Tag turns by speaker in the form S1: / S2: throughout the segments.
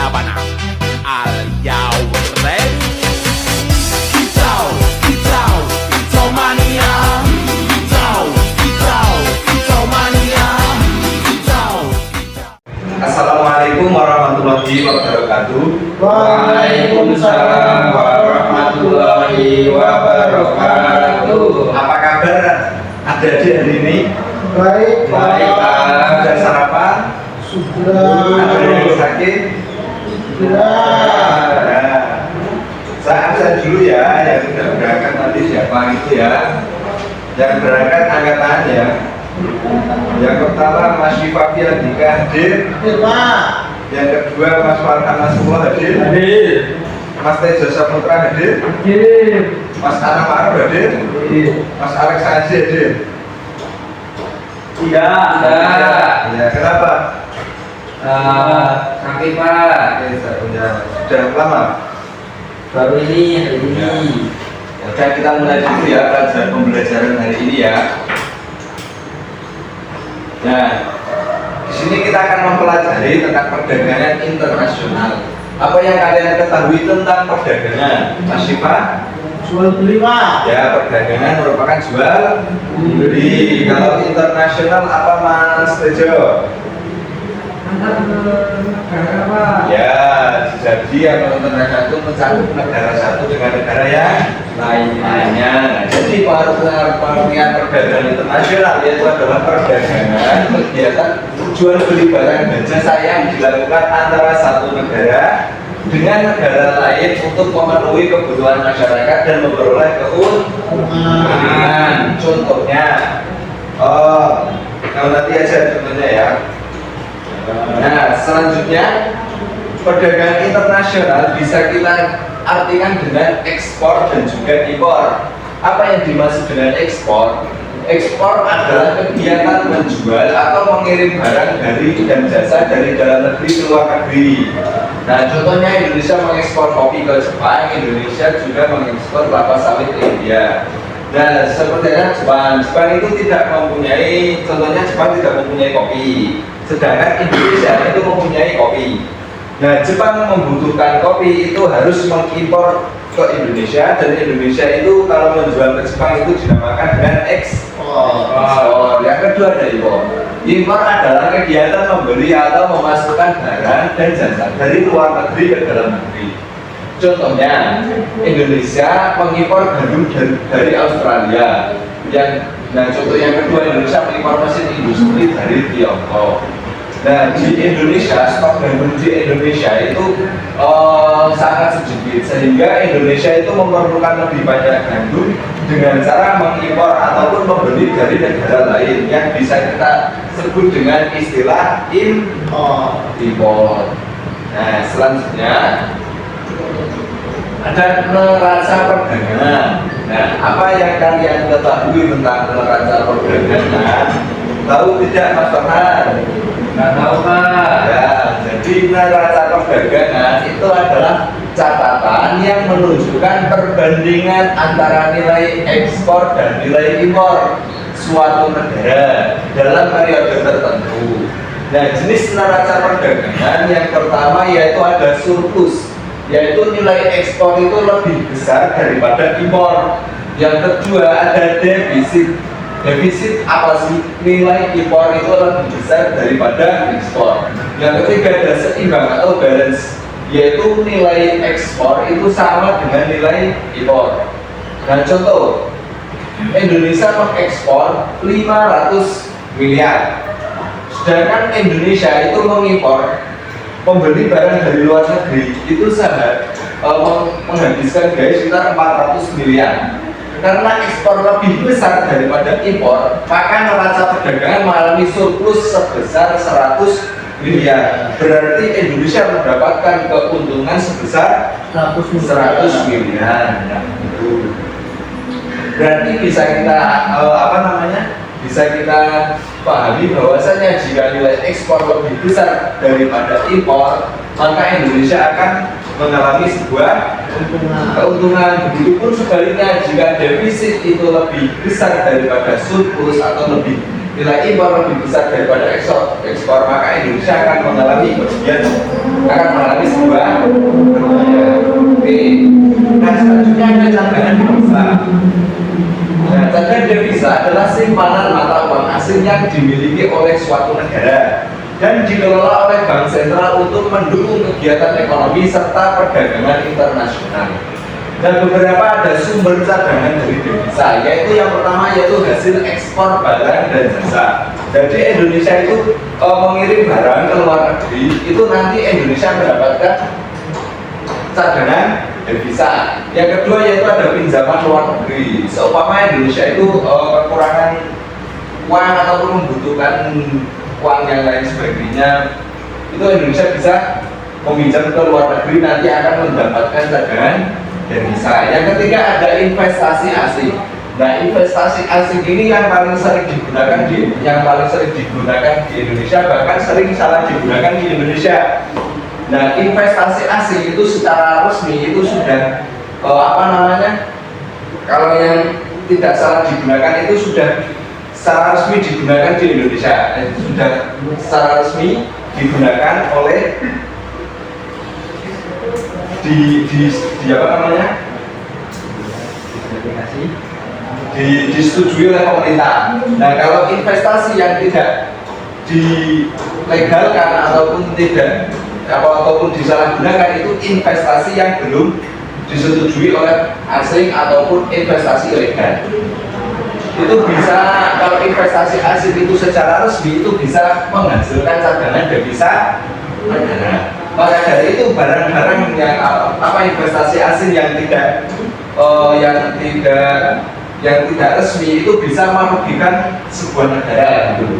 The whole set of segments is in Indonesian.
S1: sabana. Are you ready? Kicau, kicau, kicau mania. Kicau, kicau, kicau mania. Kicau, kicau.
S2: Assalamualaikum warahmatullahi wabarakatuh.
S3: Waalaikumsalam warahmatullahi wabarakatuh.
S2: Apa kabar adik-adik hari ini?
S3: Baik, Pak.
S2: Sudah sarapan?
S3: Sudah.
S2: Ada yang sakit?
S3: Sudah.
S2: Nah, saya absen dulu ya. Yang sudah berangkat nanti siapa itu ya? Yang berangkat angkat tangan ya. Yang pertama Mas Syifa Fiadika hadir.
S3: Hadir, Pak.
S2: Yang kedua Mas Farhan Nasrullah hadir.
S3: Hadir.
S2: Mas Tejo Saputra hadir.
S3: Hadir.
S2: Mas Anam Arif hadir. Mas Alex Haji hadir.
S3: Iya.
S2: Ya, kenapa?
S3: Sakit, Pak.
S2: Sudah lama.
S3: Baru ini, hari ini.
S2: Oke, kita mulai dulu ya pelajaran pembelajaran hari ini ya. Nah, di sini kita akan mempelajari tentang perdagangan internasional. Apa yang kalian ketahui tentang perdagangan, Mas Syifa?
S3: Jual beli, Pak.
S2: Ya, perdagangan merupakan jual beli. Kalau internasional apa Mas Tejo?
S3: Antar negara, Pak.
S2: Ya, jadi atau internasional itu mencakup negara satu dengan negara yang lainnya. Nah, jadi pengertian perdagangan internasional yaitu adalah perdagangan kegiatan jual beli barang dan jasa yang dilakukan antara satu negara dengan negara lain untuk memenuhi kebutuhan masyarakat dan memperoleh keuntungan. Contohnya, kalau nanti aja contohnya ya. Nah, selanjutnya perdagangan internasional bisa kita artikan dengan ekspor dan juga impor. Apa yang dimaksud dengan ekspor? Ekspor adalah kegiatan menjual atau mengirim barang dari dan jasa dari dalam negeri ke luar negeri. Nah, contohnya Indonesia mengekspor kopi ke Jepang, Indonesia juga mengekspor kelapa sawit ke India. Nah, sepertinya Jepang itu tidak mempunyai, contohnya Jepang tidak mempunyai kopi, sedangkan Indonesia itu mempunyai kopi. Nah, Jepang membutuhkan kopi itu harus mengimpor ke Indonesia, dan Indonesia itu kalau menjual ke Jepang itu dinamakan dengan ekspor. Yang kedua ada impor. Impor adalah kegiatan membeli atau memasukkan barang dan jasa dari luar negeri ke dalam negeri. Contohnya, Indonesia mengimpor gandum dari Australia. Contoh yang kedua, Indonesia mengimpor mesin industri dari Tiongkok. Nah, di Indonesia, stok gandum di Indonesia itu sangat sedikit, sehingga Indonesia itu memerlukan lebih banyak gandum dengan cara mengimpor ataupun membeli dari negara lain yang bisa kita sebut dengan istilah impor. Nah, selanjutnya ada neraca perdagangan. Nah, apa yang kalian ketahui tentang neraca perdagangan? Tahu tidak, Mas Farhan?
S3: Nggak tahu, Pak.
S2: Ya, jadi neraca perdagangan itu adalah catatan yang menunjukkan perbandingan antara nilai ekspor dan nilai impor suatu negara dalam periode tertentu. Nah, jenis neraca perdagangan yang pertama yaitu ada surplus, yaitu nilai ekspor itu lebih besar daripada impor. Yang kedua ada defisit. Defisit apa sih? Nilai impor itu lebih besar daripada ekspor. Yang ketiga ada seimbang atau balance, yaitu nilai ekspor itu sama dengan nilai impor. Nah, contoh, Indonesia mengekspor 500 miliar, sedangkan Indonesia itu mengimpor, pembeli barang dari luar negeri itu menghabiskan biaya sekitar 400 miliar. Karena ekspor lebih besar daripada impor, maka neraca perdagangan mengalami surplus sebesar 100 miliar. Berarti Indonesia mendapatkan keuntungan sebesar 100 miliar. Nah, itu. Berarti bisa kita bisa kita pahami bahwasanya jika nilai ekspor lebih besar daripada impor, maka Indonesia akan mengalami sebuah keuntungan. Begitupun sebaliknya, jika defisit itu lebih besar daripada surplus atau nilai impor lebih besar daripada ekspor, maka Indonesia akan mengalami kerugian, akan mengalami sebuah adalah simpanan mata uang asing yang dimiliki oleh suatu negara dan dikelola oleh bank sentral untuk mendukung kegiatan ekonomi serta perdagangan internasional. Dan beberapa ada sumber cadangan dari devisa, yaitu yang pertama yaitu hasil ekspor barang dan jasa. Jadi Indonesia itu mengirim barang ke luar negeri, itu nanti Indonesia mendapatkan cadangan devisa. Yang kedua yaitu ada pinjaman luar negeri. Seumpama Indonesia itu kekurangan uang ataupun membutuhkan uang yang lain sebagainya, itu Indonesia bisa meminjam ke luar negeri, nanti akan mendapatkan cadangan devisa. Yang ketiga ada investasi asing. Nah, investasi asing ini yang paling sering digunakan di Indonesia, bahkan sering salah digunakan di Indonesia. Nah, investasi asing itu secara resmi itu sudah kalau yang tidak salah digunakan itu sudah secara resmi digunakan di Indonesia, sudah secara resmi digunakan oleh disetujui oleh pemerintah. Nah, kalau investasi yang tidak dilegalkan ataupun disalahgunakan itu investasi yang belum disetujui oleh asing ataupun investasi ilegal. Itu bisa, kalau investasi asing itu secara resmi itu bisa menghasilkan cadangan devisa negara. Maka dari itu barang-barang yang investasi asing yang tidak resmi itu bisa merugikan sebuah negara gitu.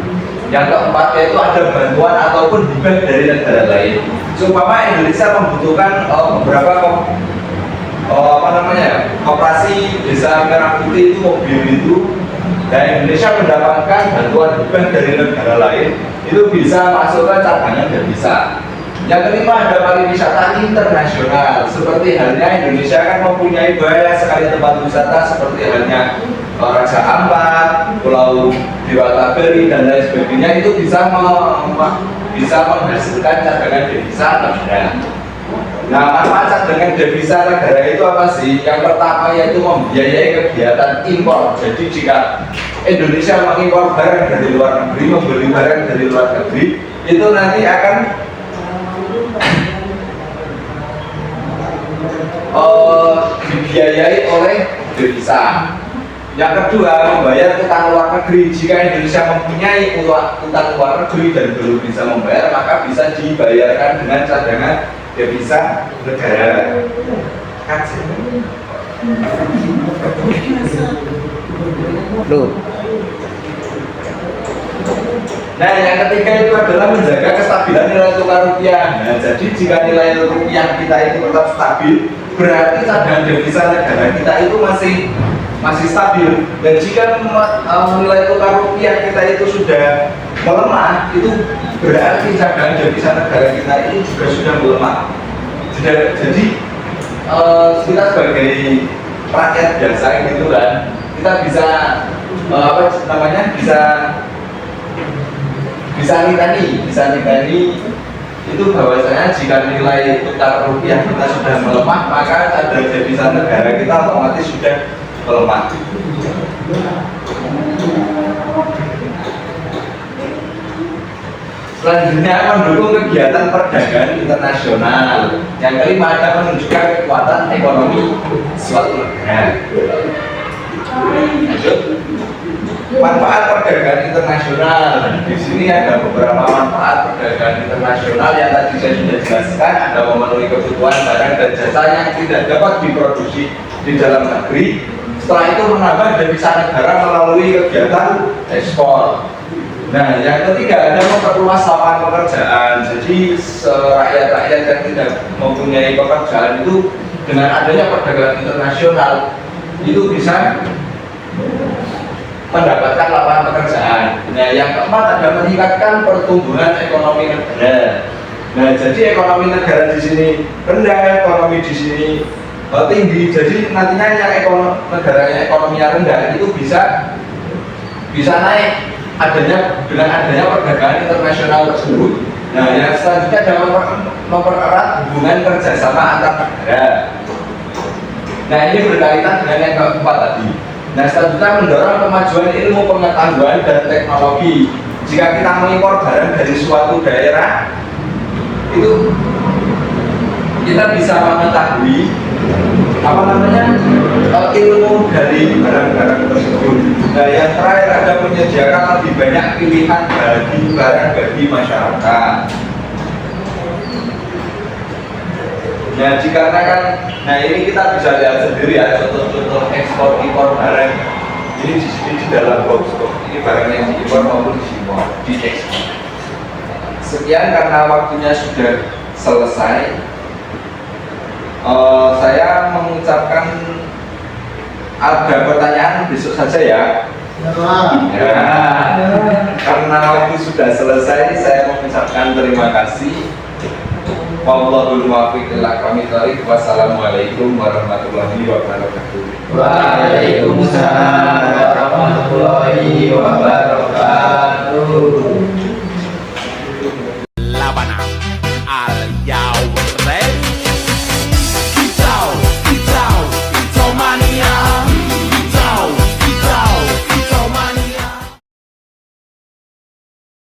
S2: Yang keempat yaitu ada bantuan ataupun hibah dari negara lain. Seumpama Indonesia membutuhkan beberapa koperasi desa merah putih itu mobil itu, dan Indonesia mendapatkan bantuan hibah dari negara lain, itu bisa masuk ke cadangan devisa. Yang kelima ada pariwisata internasional. Seperti halnya Indonesia kan mempunyai banyak sekali tempat wisata seperti halnya Raja Ampat, Pulau Dewata Bali dan lain sebagainya, itu bisa menghasilkan cadangan devisa negara. Nah, manfaat cadangan devisa negara itu apa sih? Yang pertama yaitu membiayai kegiatan impor. Jadi jika Indonesia mengimpor barang dari luar negeri, membeli barang dari luar negeri, itu nanti akan dibiayai oleh devisa. Yang kedua, membayar utang luar negeri. Jika Indonesia mempunyai utang luar negeri dan belum bisa membayar, maka bisa dibayarkan dengan cadangan devisa negara. Nah, yang ketiga itu adalah menjaga kestabilan nilai tukar rupiah. Nah, jadi jika nilai rupiah kita itu tetap stabil, berarti cadangan devisa negara kita itu masih stabil. Dan jika nilai tukar rupiah kita itu sudah melemah, itu berarti cadangan devisa negara kita itu juga sudah melemah. Jadi kita sebagai rakyat biasa gitu kan, kita bisa bisa nitani itu bahwasanya jika nilai tukar rupiah kita sudah melemah, maka cadangan devisa negara kita otomatis sudah melemah. Selanjutnya mendukung kegiatan perdagangan internasional. Yang kelima ada menunjukkan kekuatan ekonomi suatu negara. Lanjut. Manfaat perdagangan internasional. Di sini ada beberapa manfaat perdagangan internasional yang tadi saya sudah jelaskan. Ada memenuhi kebutuhan barang dan jasa yang tidak dapat diproduksi di dalam negeri. Setelah itu menambah devisa negara melalui kegiatan ekspor. Nah, yang ketiga ada memperluas lapangan pekerjaan. Jadi rakyat-rakyat yang tidak mempunyai pekerjaan itu dengan adanya perdagangan internasional itu bisa mendapatkan lapangan pekerjaan. Nah, yang keempat ada meningkatkan pertumbuhan ekonomi negara. Nah, jadi ekonomi negara di sini rendah, ekonomi di sini tinggi. Jadi nantinya yang negaranya ekonominya rendah itu bisa naik dengan adanya perdagangan internasional tersebut. Nah, yang selanjutnya adalah mempererat hubungan kerjasama antar negara. Nah, ini berkaitan dengan yang keempat tadi. Nah, selanjutnya mendorong kemajuan ilmu pengetahuan dan teknologi. Jika kita mengimpor barang dari suatu daerah, itu kita bisa mengetahui ilmu dari barang-barang tersebut. Nah, yang terakhir ada menyediakan lebih banyak pilihan bagi barang bagi masyarakat. Nah, nah ini kita bisa lihat sendiri ya contoh-contoh ekspor impor barang. Ini di sini di dalam box ini barang yang diimpor maupun diekspor. Sekian karena waktunya sudah selesai. Saya mengucapkan ada pertanyaan besok saja ya. Ya. Karena waktu sudah selesai, saya mengucapkan terima kasih. Wallahul muwaffiq ila aqwamit thoriq. Wassalamualaikum warahmatullahi wabarakatuh.
S3: Waalaikumsalam.